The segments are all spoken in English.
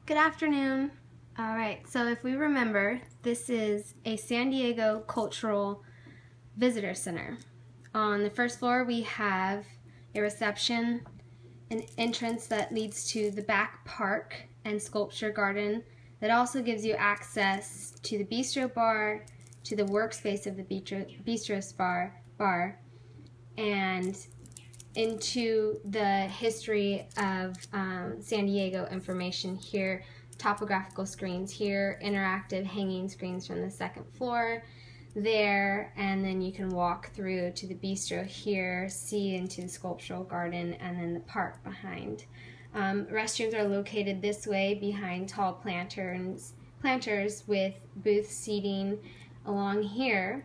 Good afternoon. All right, so if we remember, this is a San Diego Cultural Visitor Center. On the first floor, we have a reception, an entrance that leads to the back park and sculpture garden that also gives you access to the bistro bar, to the workspace of the bistro bar, and into the history of San Diego information here, topographical screens here, interactive hanging screens from the second floor there, and then you can walk through to the bistro here, see into the sculptural garden, and then the park behind. Restrooms are located this way behind tall planters with booth seating along here.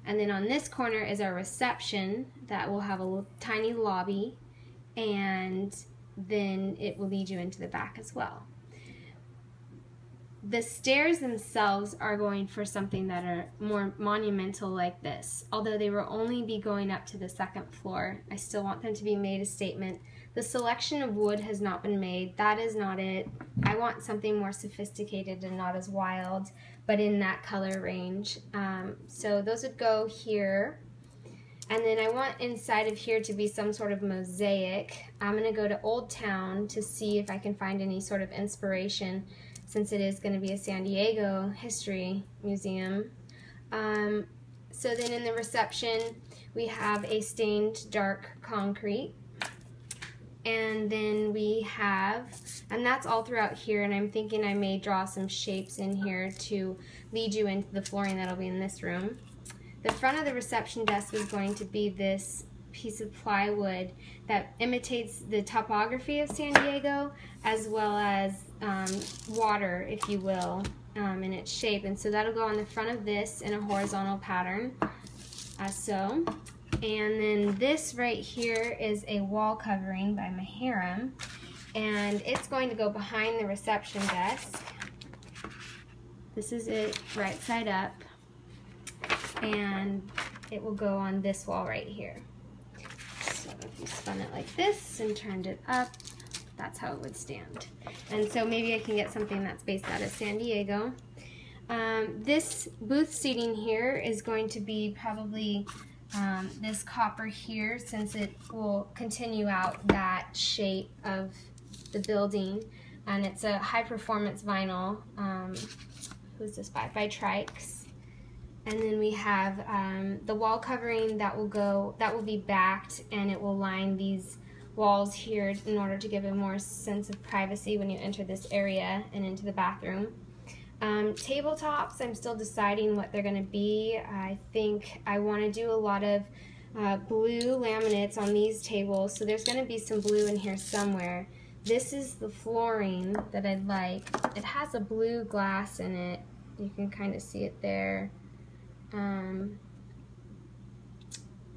And then on this corner is our reception that will have a tiny lobby, and then it will lead you into the back as well. The stairs themselves are going for something that are more monumental like this. Although they will only be going up to the second floor, I still want them to be made a statement. The selection of wood has not been made. That is not it. I want something more sophisticated and not as wild, but in that color range. So those would go here. And then I want inside of here to be some sort of mosaic. I'm going to go to Old Town to see if I can find any sort of inspiration, since it is going to be a San Diego history museum. So then in the reception, we have a stained dark concrete. And then we have, and that's all throughout here, and I'm thinking I may draw some shapes in here to lead you into the flooring that'll be in this room. The front of the reception desk is going to be this piece of plywood that imitates the topography of San Diego, as well as water, if you will, in its shape. And so that'll go on the front of this in a horizontal pattern, as so. And then this right here is a wall covering by Maharam, and it's going to go behind the reception desk. This is it right side up, and it will go on this wall right here. So if you spun it like this and turned it up, that's how it would stand. And so maybe I can get something that's based out of San Diego. This booth seating here is going to be probably this copper here, since it will continue out that shape of the building, and it's a high performance vinyl. Who's this by? By Trikes. And then we have the wall covering that will be backed, and it will line these walls here in order to give a more sense of privacy when you enter this area and into the bathroom. Tabletops, I'm still deciding what they're going to be. I think I want to do a lot of blue laminates on these tables, so there's going to be some blue in here somewhere. This is the flooring that I'd like. It has a blue glass in it. You can kind of see it there.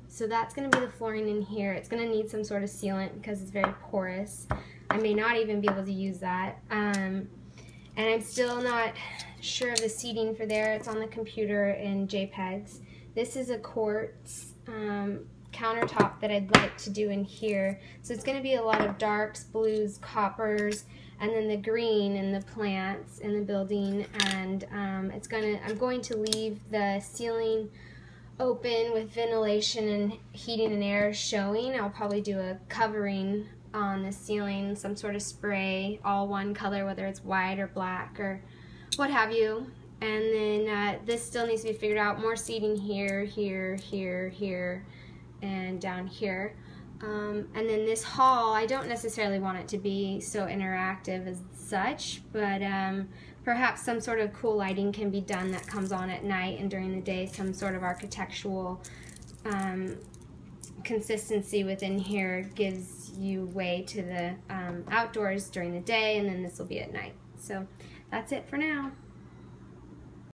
So that's going to be the flooring in here. It's going to need some sort of sealant because it's very porous. I may not even be able to use that. And I'm still not sure of the seating for there. It's on the computer in JPEGs. This is a quartz countertop that I'd like to do in here. So it's going to be a lot of darks, blues, coppers, and then the green in the plants in the building. And I'm going to leave the ceiling open with ventilation and heating and air showing. I'll probably do a covering on the ceiling, some sort of spray, all one color, whether it's white or black or what have you. And then this still needs to be figured out. More seating here, here, here, here, and down here. And then this hall, I don't necessarily want it to be so interactive as such, but perhaps some sort of cool lighting can be done that comes on at night and during the day, some sort of architectural consistency within here gives you way to the outdoors during the day, and then this will be at night. So that's it for now.